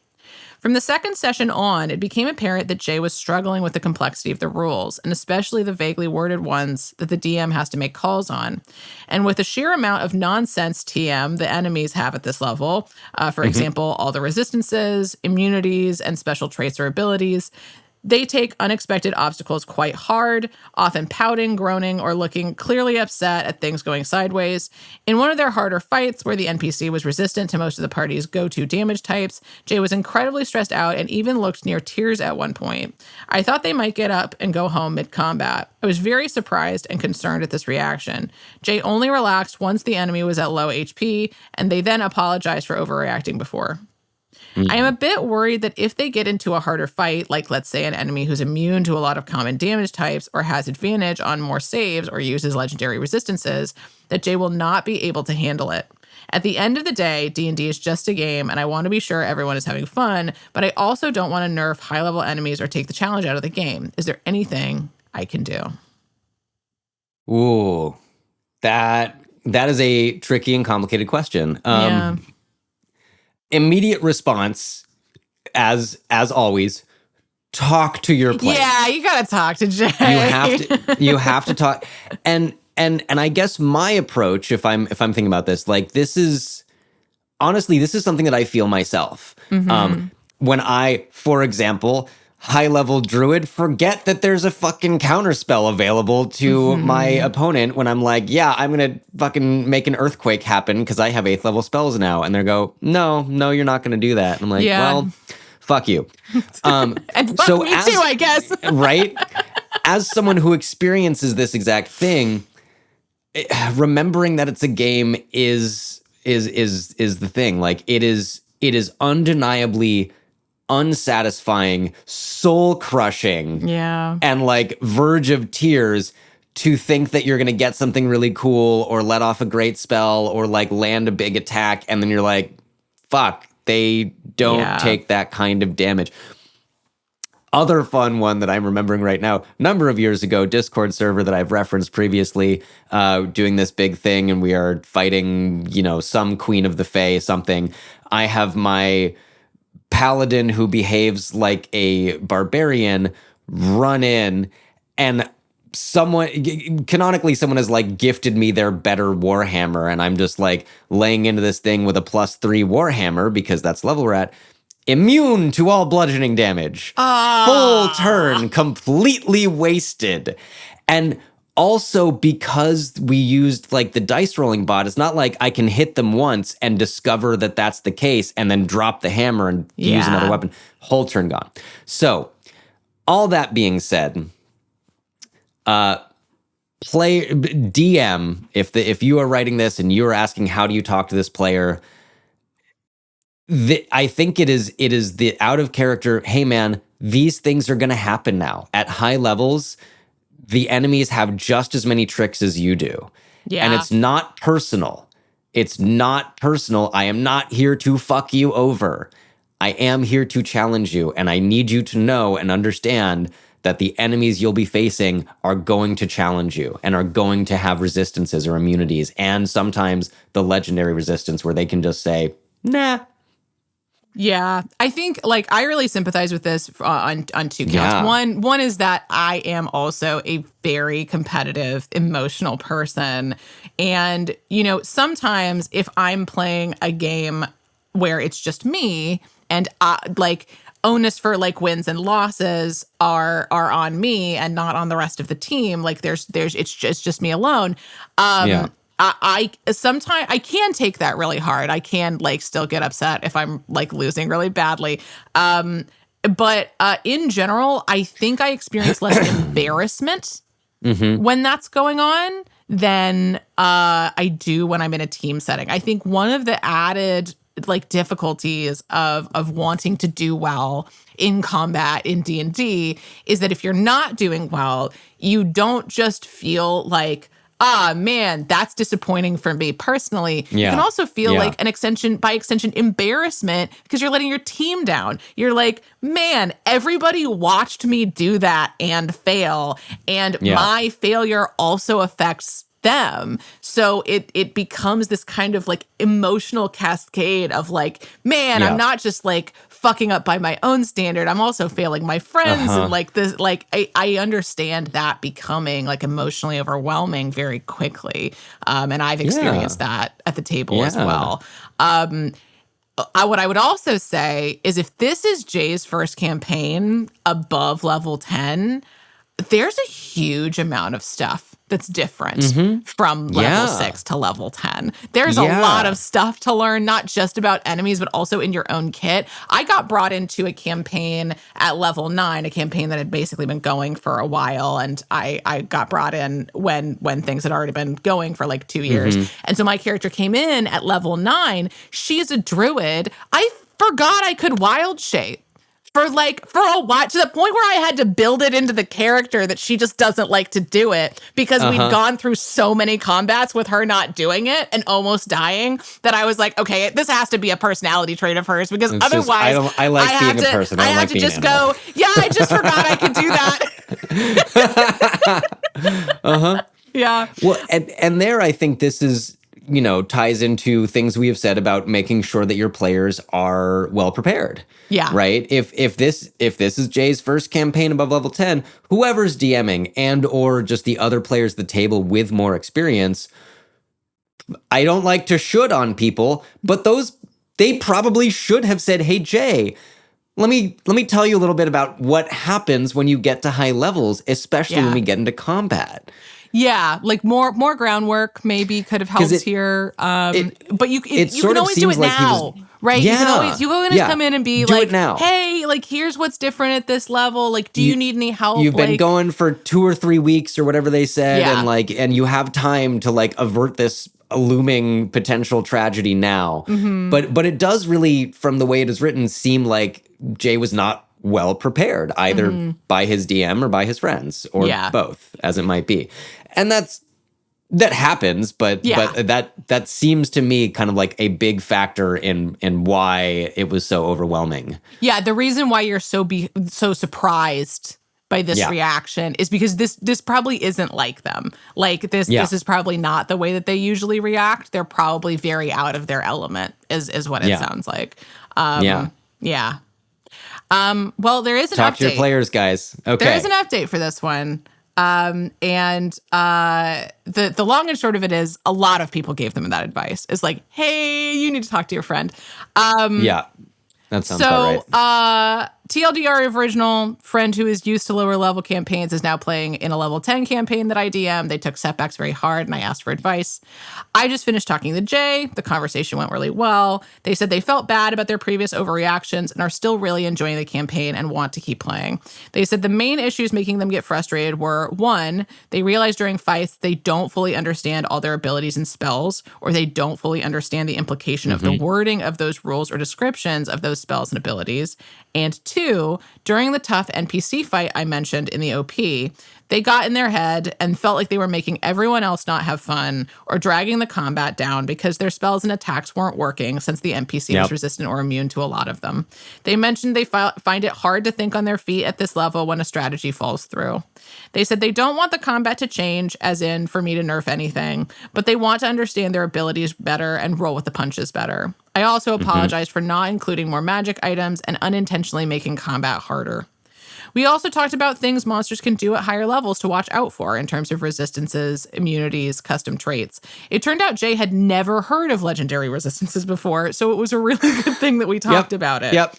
From the second session on, it became apparent that Jay was struggling with the complexity of the rules, and especially the vaguely worded ones that the DM has to make calls on. And with the sheer amount of nonsense TM the enemies have at this level, for example, all the resistances, immunities, and special traits or abilities, they take unexpected obstacles quite hard, often pouting, groaning, or looking clearly upset at things going sideways. In one of their harder fights, where the NPC was resistant to most of the party's go-to damage types, Jay was incredibly stressed out and even looked near tears at one point. I thought they might get up and go home mid-combat. I was very surprised and concerned at this reaction. Jay only relaxed once the enemy was at low HP, and they then apologized for overreacting before. I am a bit worried that if they get into a harder fight, like let's say an enemy who's immune to a lot of common damage types or has advantage on more saves or uses legendary resistances, that Jay will not be able to handle it. At the end of the day, D&D is just a game, and I want to be sure everyone is having fun, but I also don't want to nerf high-level enemies or take the challenge out of the game. Is there anything I can do?
Ooh, that is a tricky and complicated question.
Yeah.
Immediate response, as always, talk to your player.
Yeah, you gotta talk to Jay.
You have to talk. And I guess my approach, if I'm thinking about this, like this is something that I feel myself. When I, for example, high-level druid, forget that there's a fucking counterspell available to my opponent when I'm like, yeah, I'm gonna fucking make an earthquake happen because I have 8th level spells now. And they go, no, you're not gonna do that. And I'm like, well, fuck you.
And fuck me too, I guess.
Right? As someone who experiences this exact thing, remembering that it's a game is the thing. Like it is undeniably unsatisfying, soul-crushing, and like verge of tears to think that you're going to get something really cool or let off a great spell or like land a big attack, and then you're like, fuck, they don't take that kind of damage. Other fun one that I'm remembering right now, number of years ago, Discord server that I've referenced previously, doing this big thing, and we are fighting, some Queen of the Fae, something. I have my paladin who behaves like a barbarian run in, and someone has like gifted me their better warhammer, and I'm just like laying into this thing with a +3 warhammer because that's level we're at, immune to all bludgeoning damage, full turn, completely wasted. And also, because we used like the dice rolling bot, it's not like I can hit them once and discover that that's the case and then drop the hammer and use another weapon. Whole turn gone. So, all that being said, play DM. If you are writing this and you are asking how do you talk to this player, I think it is the out of character. Hey man, these things are going to happen now at high levels. The enemies have just as many tricks as you do. Yeah. And it's not personal. It's not personal. I am not here to fuck you over. I am here to challenge you. And I need you to know and understand that the enemies you'll be facing are going to challenge you and are going to have resistances or immunities. And sometimes the legendary resistance where they can just say, nah.
Yeah, I think like I really sympathize with this on 2 counts. One is that I am also a very competitive, emotional person. And, sometimes if I'm playing a game where it's just me and like onus for like wins and losses are on me and not on the rest of the team, like it's just me alone. I sometimes I can take that really hard. I can like still get upset if I'm like losing really badly. But in general, I think I experience less embarrassment when that's going on than I do when I'm in a team setting. I think one of the added like difficulties of wanting to do well in combat in D&D is that if you're not doing well, you don't just feel like, man, that's disappointing for me personally. You can also feel like by extension, embarrassment because you're letting your team down. You're like, man, everybody watched me do that and fail. And my failure also affects them. So it becomes this kind of like emotional cascade of like, man, I'm not just like fucking up by my own standard. I'm also failing my friends. And like this, like I understand that becoming like emotionally overwhelming very quickly. And I've experienced that at the table as well. What I would also say is if this is Jay's first campaign above level 10, there's a huge amount of stuff that's different from level 6 to level 10. There's a lot of stuff to learn, not just about enemies, but also in your own kit. I got brought into a campaign at level 9, a campaign that had basically been going for a while. And I got brought in when things had already been going for like 2 years. And so my character came in at level 9. She's a druid. I forgot I could wild shape. For a while, to the point where I had to build it into the character that she just doesn't like to do it because we'd gone through so many combats with her not doing it and almost dying that I was like, okay, this has to be a personality trait of hers because otherwise
I like being a person.
I have to just go, I just forgot I could do that. Yeah.
Well, and there I think this is, ties into things we have said about making sure that your players are well prepared.
Yeah.
Right? If this is Jay's first campaign above level 10, whoever's DMing and or just the other players at the table with more experience, I don't like to should on people, but they probably should have said, "Hey Jay, let me tell you a little bit about what happens when you get to high levels, especially when we get into combat."
Yeah, like more groundwork maybe could have helped here. But you can always do it now, right?
Yeah,
you can always come in and be
do
like,
it now.
"Hey, like here's what's different at this level. Like, do you need any help?"
You've been going for 2 or 3 weeks or whatever they said, and you have time to like avert this looming potential tragedy now. But it does really, from the way it is written, seem like Jay was not well prepared, either by his DM or by his friends, or both, as it might be. And that happens, but that seems to me kind of like a big factor in why it was so overwhelming.
Yeah, the reason why you're so surprised by this reaction is because this probably isn't like them. Like this is probably not the way that they usually react. They're probably very out of their element, is what it sounds like. Well, there is an update.
Talk to your players, guys. Okay.
There is an update for this one. And the long and short of it is a lot of people gave them that advice. It's like, hey, you need to talk to your friend.
That sounds about right.
TLDR of original friend who is used to lower level campaigns is now playing in a level 10 campaign that I DM. They took setbacks very hard and I asked for advice. I just finished talking to Jay. The conversation went really well. They said they felt bad about their previous overreactions and are still really enjoying the campaign and want to keep playing. They said the main issues making them get frustrated were, 1, they realized during fights they don't fully understand all their abilities and spells, or they don't fully understand the implication of the wording of those rules or descriptions of those spells and abilities. And 2, during the tough NPC fight I mentioned in the OP, they got in their head and felt like they were making everyone else not have fun or dragging the combat down because their spells and attacks weren't working since the NPC was resistant or immune to a lot of them. They mentioned they find it hard to think on their feet at this level when a strategy falls through. They said they don't want the combat to change, as in for me to nerf anything, but they want to understand their abilities better and roll with the punches better. I also apologize for not including more magic items and unintentionally making combat harder. We also talked about things monsters can do at higher levels to watch out for in terms of resistances, immunities, custom traits. It turned out Jay had never heard of legendary resistances before, so it was a really good thing that we talked about it.
Yep.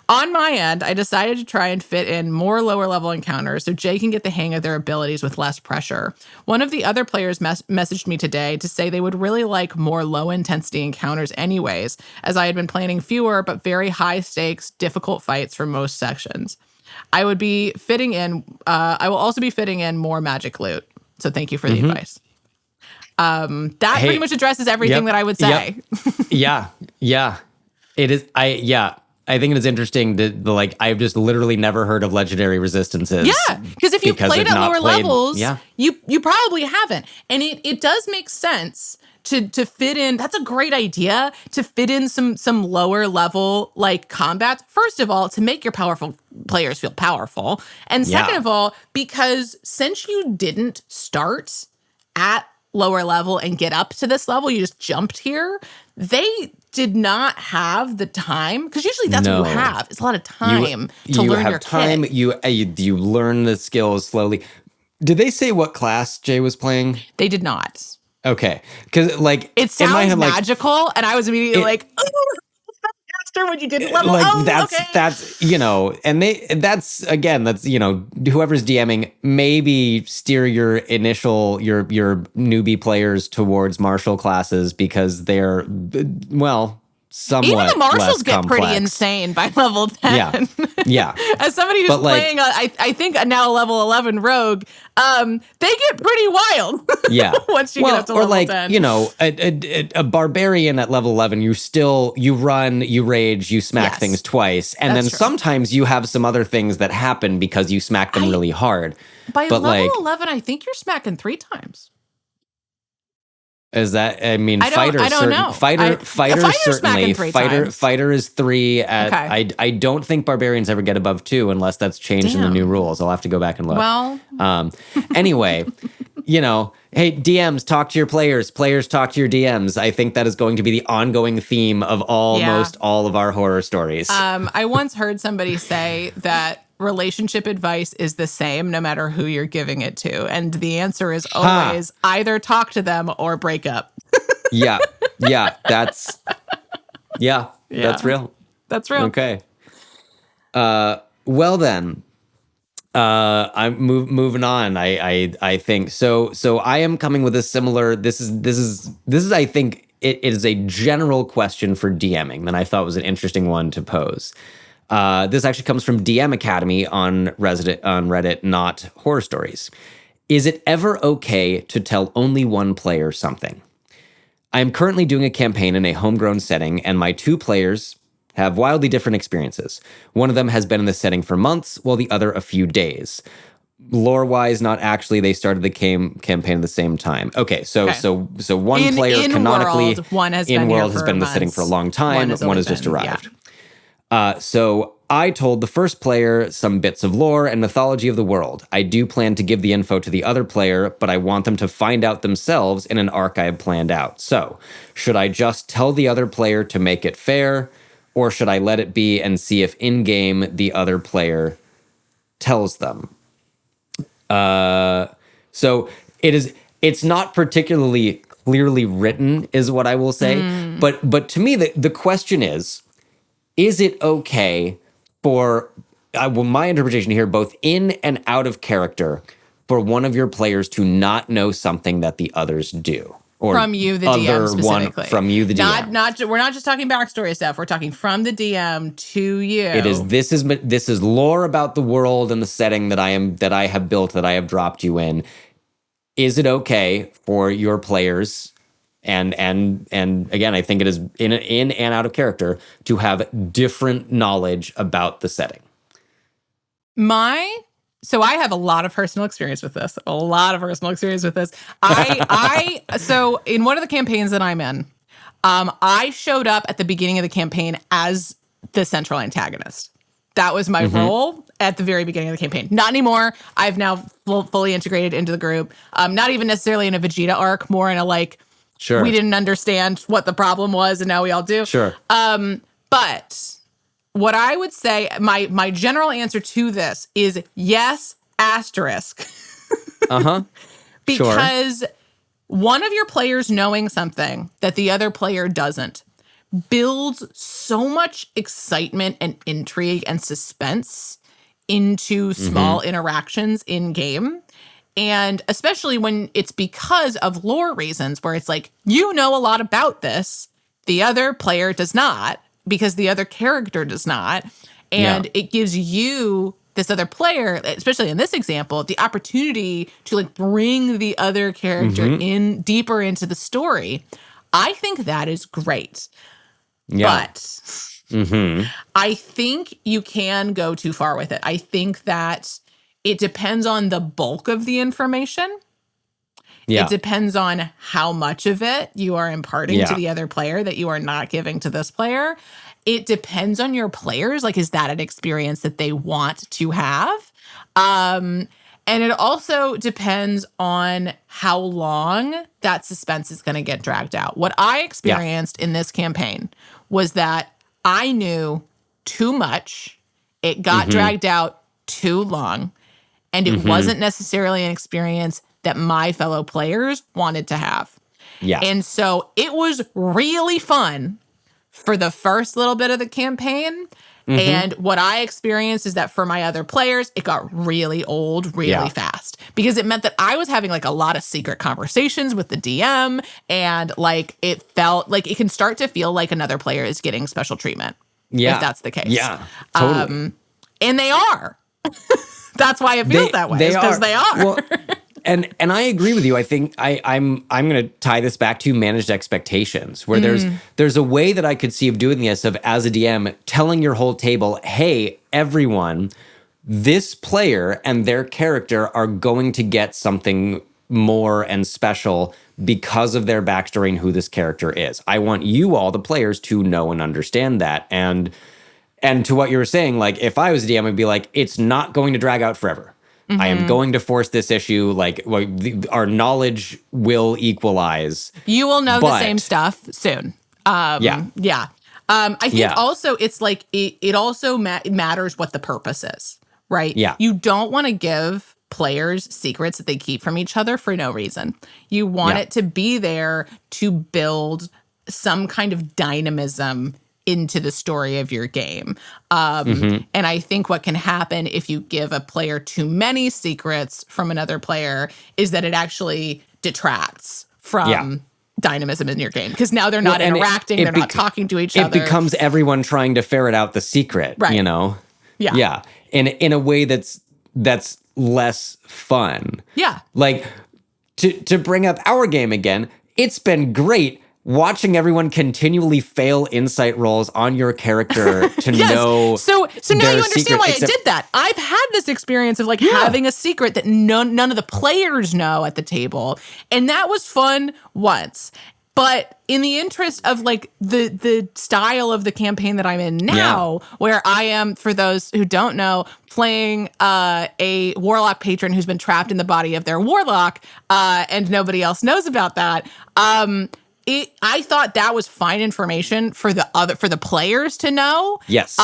On my end, I decided to try and fit in more lower level encounters so Jay can get the hang of their abilities with less pressure. One of the other players messaged me today to say they would really like more low intensity encounters anyways, as I had been planning fewer but very high stakes, difficult fights for most sections. I will also be fitting in more magic loot. So thank you for the advice. That pretty much addresses everything that I would say.
Yeah. It is. I think it is interesting that I've just literally never heard of legendary resistances.
Yeah, because if you've played at lower levels, you probably haven't. And it does make sense to fit in. That's a great idea, to fit in some lower level combats. First of all, to make your powerful players feel powerful. And second of all, because since you didn't start at lower level and get up to this level, you just jumped here, they did not have the time, because usually that's what you have. It's a lot of time to learn your kit.
You learn the skills slowly. Did they say what class Jay was playing?
They did not.
Okay, because
it sounds magical, and I was immediately oh, faster when you didn't level.
That's whoever's DMing, maybe steer your newbie players towards martial classes, because they're somewhat
even the marshals get
complex.
Pretty insane by level 10.
Yeah.
As somebody who's playing, I think now a level 11 rogue, they get pretty wild.
Yeah.
Once you get up to level 10.
A barbarian at level 11, you run, you rage, you smack things twice, and then sometimes you have some other things that happen because you smack them really hard.
By level 11, I think you're smacking 3 times.
Is that? I mean,
I don't know.
Fighter certainly. Fighter is 3. I don't think barbarians ever get above 2 unless that's changed in the new rules. I'll have to go back and look.
Well,
anyway, hey, DMs, talk to your players. Players, talk to your DMs. I think that is going to be the ongoing theme of almost all of our horror stories.
I once heard somebody say that relationship advice is the same no matter who you're giving it to. And the answer is always either talk to them or break up.
Yeah. That's real.
That's real.
Okay. Well then, I'm moving on. I think so. I am coming with a similar. This is. I think it is a general question for DMing that I thought was an interesting one to pose. This actually comes from DM Academy on Reddit, not Horror Stories. Is it ever okay to tell only one player something? I am currently doing a campaign in a homegrown setting, and my 2 players have wildly different experiences. One of them has been in the setting for months, while the other a few days. Lore-wise, not actually. They started the campaign at the same time. Okay, so one player canonically
one has
in
been
world has been in the setting for a long time. One has just arrived.
Yeah.
So I told the first player some bits of lore and mythology of the world. I do plan to give the info to the other player, but I want them to find out themselves in an arc I have planned out. So, should I just tell the other player to make it fair, or should I let it be and see if in-game the other player tells them? So it's not particularly clearly written, is what I will say. But to me, the question is it okay for, my interpretation here, both in and out of character, for one of your players to not know something that the others do? Or
from you, the DM, specifically.
From you, the
DM. We're not just talking backstory stuff. We're talking from the DM to you.
It is. This is lore about the world and the setting that I have built, that I have dropped you in. Is it okay for your players, and again, I think it is in and out of character, to have different knowledge about the setting?
So I have a lot of personal experience with this. So in one of the campaigns that I'm in, I showed up at the beginning of the campaign as the central antagonist. That was my role at the very beginning of the campaign. Not anymore. I've now fully integrated into the group. Not even necessarily in a Vegeta arc, more in a we didn't understand what the problem was, and now we all do.
Sure.
But what I would say, my general answer to this is yes, asterisk.
Uh-huh.
Because one of your players knowing something that the other player doesn't builds so much excitement and intrigue and suspense into small interactions in game. And especially when it's because of lore reasons, where it's like, you know a lot about this, the other player does not, because the other character does not. And it gives you, this other player, especially in this example, the opportunity to like bring the other character in deeper into the story. I think that is great.
Yeah.
But I think you can go too far with it. I think that it depends on the bulk of the information.
Yeah.
It depends on how much of it you are imparting to the other player that you are not giving to this player. It depends on your players. Like, is that an experience that they want to have? And it also depends on how long that suspense is going to get dragged out. What I experienced in this campaign was that I knew too much. It got dragged out too long. And it wasn't necessarily an experience that my fellow players wanted to have.
Yeah.
And so it was really fun for the first little bit of the campaign. And what I experienced is that for my other players, it got really old really fast, because it meant that I was having like a lot of secret conversations with the DM, and like it felt like it can start to feel like another player is getting special treatment. If that's the case.
Yeah, totally.
And they are. That's why it feels that way. Because they are.
Well, and I agree with you. I think I'm going to tie this back to managed expectations, where there's a way that I could see of doing this, of as a DM telling your whole table, hey, everyone, this player and their character are going to get something more and special because of their backstory and who this character is. I want you all, the players, to know and understand that. And to what you were saying, like, if I was a DM, I'd be like, it's not going to drag out forever. I am going to force this issue. Like, our knowledge will equalize.
You will know the same stuff soon. I think also it's like it also matters what the purpose is, right?
Yeah.
You don't want to give players secrets that they keep from each other for no reason. You want it to be there to build some kind of dynamism into the story of your game. And I think what can happen if you give a player too many secrets from another player is that it actually detracts from dynamism in your game, because now they're not interacting, they're not talking to each other.
It becomes everyone trying to ferret out the secret, you know?
Yeah.
Yeah. In a way that's less fun.
Yeah.
Like, to bring up our game again, it's been great watching everyone continually fail insight rolls on your character to know.
So now you understand why I did that. I've had this experience of like having a secret that none of the players know at the table, and that was fun once. But in the interest of like the style of the campaign that I'm in now, where I am, for those who don't know, playing a warlock patron who's been trapped in the body of their warlock, and nobody else knows about that. I thought that was fine information for the players to know.
Yes.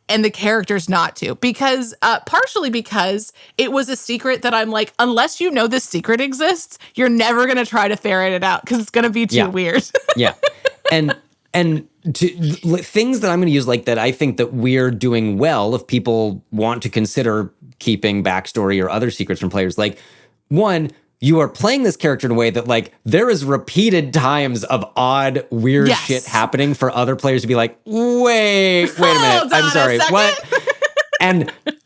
And the characters not to, because partially because it was a secret that I'm like, unless you know this secret exists, you're never going to try to ferret it out because it's going to be too weird.
Yeah. And things that I'm going to use like that, I think that we're doing well if people want to consider keeping backstory or other secrets from players. Like, one, you are playing this character in a way that, like, there is repeated times of odd, weird shit happening for other players to be like, wait a minute, I'm sorry, what?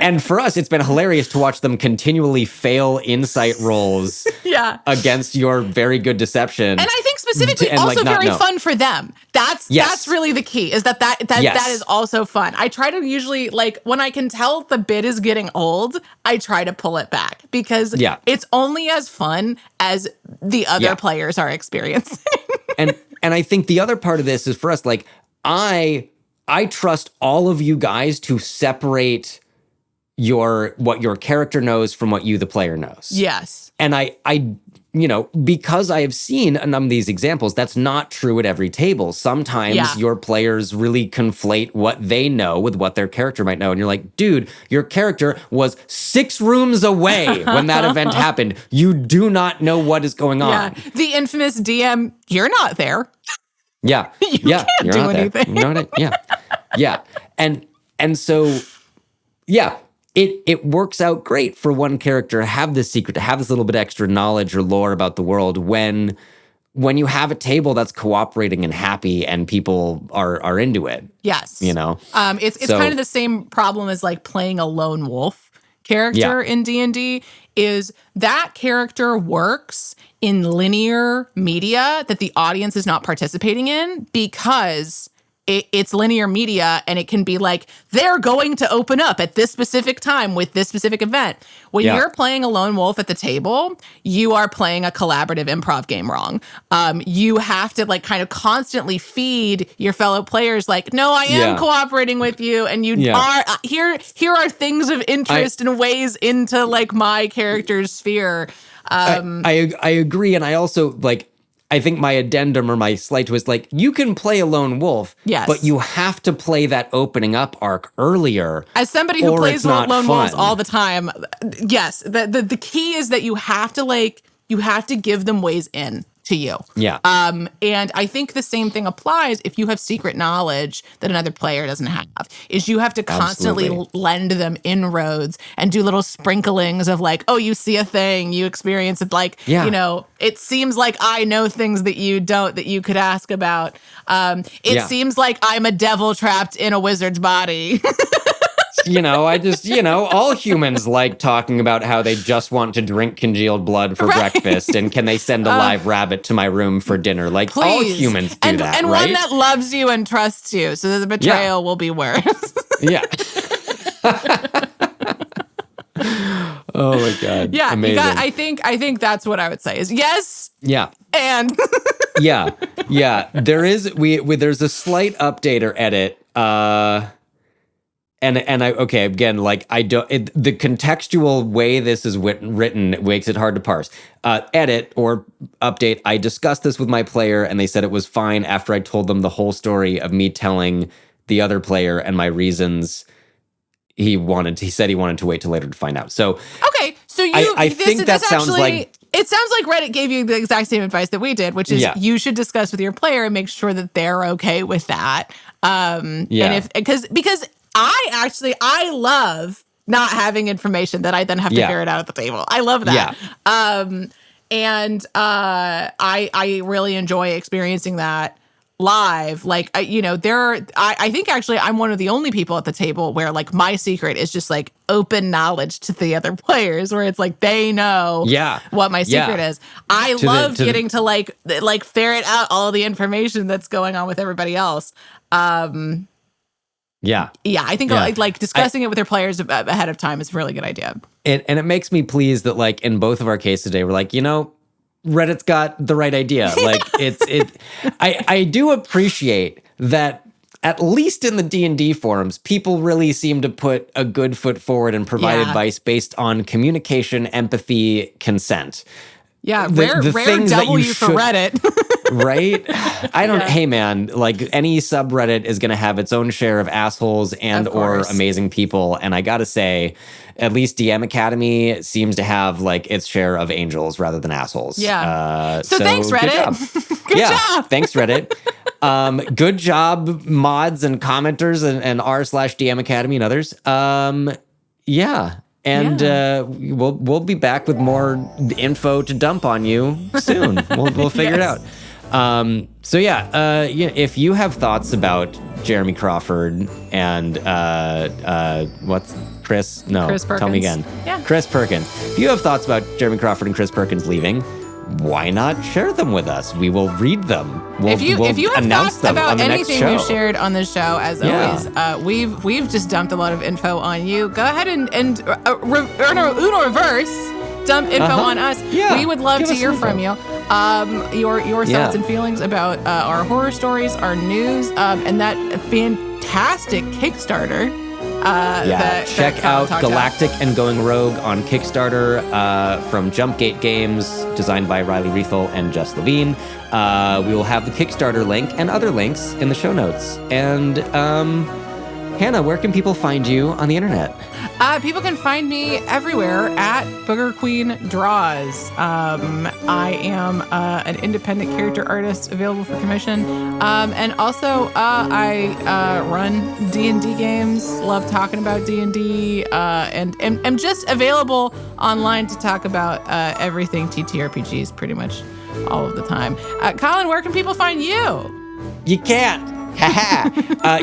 And for us, it's been hilarious to watch them continually fail insight rolls against your very good deception.
And I think specifically also very fun for them. That's really the key, is that is also fun. I try to usually, like, when I can tell the bit is getting old, I try to pull it back, because it's only as fun as the other players are experiencing.
and I think the other part of this is, for us, like, I trust all of you guys to separate what your character knows from what you, the player, knows.
Yes.
I because I have seen a number of these examples, that's not true at every table. Sometimes your players really conflate what they know with what their character might know. And you're like, dude, your character was 6 rooms away when that event happened. You do not know what is going on.
Yeah. The infamous DM, you're not there.
Yeah.
You can't do anything.
Yeah. And so, it works out great for one character to have this secret, to have this little bit extra knowledge or lore about the world when you have a table that's cooperating and happy and people are into it.
Yes.
It's
kind of the same problem as like playing a lone wolf character in D&D is that character works in linear media that the audience is not participating in because it's linear media, and it can be like, they're going to open up at this specific time with this specific event. When you're playing a lone wolf at the table, you are playing a collaborative improv game wrong. You have to like kind of constantly feed your fellow players like, no, I am cooperating with you, and you are, here are things of interest and ways into like my character's sphere.
I agree, and I also like, I think my addendum or my slight twist, like, you can play a lone wolf, but you have to play that opening up arc earlier.
As somebody who plays lone wolves all the time, yes, the key is that you have to give them ways in to you.
Yeah.
And I think the same thing applies if you have secret knowledge that another player doesn't have, is you have to constantly lend them inroads and do little sprinklings of like, oh, you see a thing, you experience it, like, it seems like I know things that you don't, that you could ask about. It seems like I'm a devil trapped in a wizard's body.
All humans like talking about how they just want to drink congealed blood for breakfast, and can they send a live rabbit to my room for dinner? Like, please. All humans do that,
and
right?
one that loves you and trusts you, so that the betrayal will be worse.
Yeah. Oh my God.
Yeah.
Amazing.
I think that's what I would say is yes.
Yeah.
And
yeah. There's a slight update or edit. And the contextual way this is written makes it hard to parse. Edit or update, I discussed this with my player, and they said it was fine after I told them the whole story of me telling the other player and my reasons. He said he wanted to wait till later to find out. So
okay, so
I think that sounds like.
It sounds like Reddit gave you the exact same advice that we did, which is you should discuss with your player and make sure that they're okay with that. And because I love not having information that I then have to figure it out at the table. I love that. Yeah. I really enjoy experiencing that live. Like, I think actually I'm one of the only people at the table where like my secret is just like open knowledge to the other players, where it's like they know what my secret is. I love getting to like ferret out all the information that's going on with everybody else. I think like discussing it with their players ahead of time is a really good idea.
And it makes me pleased that like in both of our cases today, we're like, Reddit's got the right idea. Like I do appreciate that at least in the D&D forums, people really seem to put a good foot forward and provide advice based on communication, empathy, consent.
Yeah, rare W for Reddit.
Right? Hey man, like any subreddit is going to have its own share of assholes and or amazing people. And I got to say, at least DM Academy seems to have like its share of angels rather than assholes.
Yeah. So thanks, Reddit. Good job.
Thanks, Reddit. Good job, mods and commenters and r/DM Academy and others. And we'll be back with more info to dump on you soon. We'll figure it out. If you have thoughts about Jeremy Crawford and what's Chris? No,
Chris Perkins.
Tell me again.
Yeah.
Chris Perkins. If you have thoughts about Jeremy Crawford and Chris Perkins leaving, why not share them with us? We will read them.
If you have thoughts about anything we've shared on this show, as always, we've just dumped a lot of info on you. Go ahead and Uno reverse dump info on us. Yeah, we would love to hear from you. Your thoughts and feelings about our horror stories, our news, and that fantastic Kickstarter
Check
Colin
out
talked
Galactic and Going Rogue on Kickstarter from Jumpgate Games, designed by Riley Riethel and Jess Levine. We will have the Kickstarter link and other links in the show notes. And Hannah, where can people find you on the internet?
People can find me everywhere at Booger Queen Draws. I am an independent character artist available for commission. And also, I run D&D games, love talking about D&D, and am just available online to talk about everything TTRPGs pretty much all of the time. Colin, where can people find you?
You can't.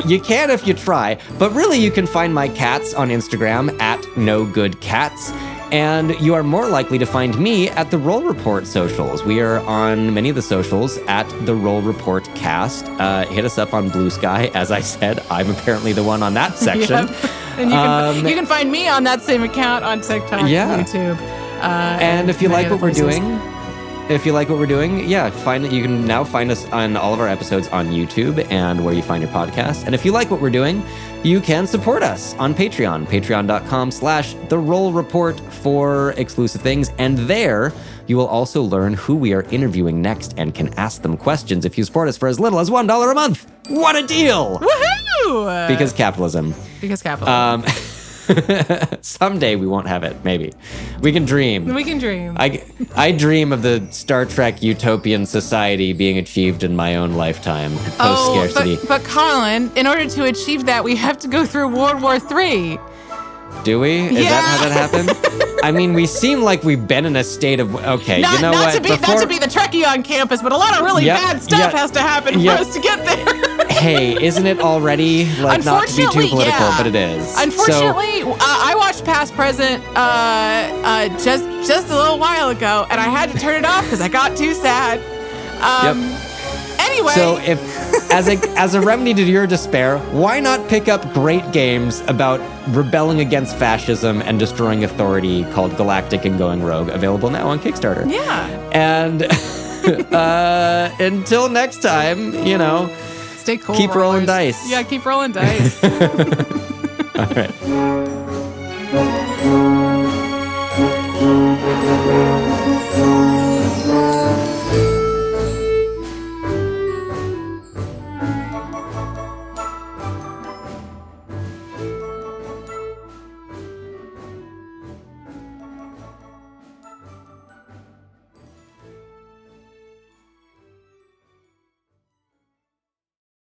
You can if you try, but really you can find my cats on Instagram at NoGoodCats, and you are more likely to find me at the Roll Report socials. We are on many of the socials at the Roll Report Cast. Hit us up on Blue Sky. As I said, I'm apparently the one on that section.
Yep. And you can find me on that same account on TikTok, YouTube.
And if you like what we're doing... If you like what we're doing, you can now find us on all of our episodes on YouTube and where you find your podcast. And if you like what we're doing, you can support us on Patreon, patreon.com/The Roll Report for exclusive things. And there, you will also learn who we are interviewing next and can ask them questions if you support us for as little as $1 a month. What a deal!
Woohoo!
Because capitalism. Someday we won't have it, maybe. We can dream. I dream of the Star Trek utopian society being achieved in my own lifetime, post-scarcity.
But Colin, in order to achieve that, we have to go through World War III.
Do we? Is that how that happened? I mean, we seem like we've been in a state of, not
to be the Trekkie on campus, but a lot of really bad stuff has to happen for us to get there.
Hey, isn't it already? Like, not to be too political, but it is.
Unfortunately, I watched Past Present just a little while ago, and I had to turn it off because I got too sad. Anyway.
So as a remedy to your despair, why not pick up great games about rebelling against fascism and destroying authority called Galactic and Going Rogue, available now on Kickstarter.
Yeah.
And until next time,
stay cool.
Keep rolling dice.
Yeah, keep rolling dice.
All right.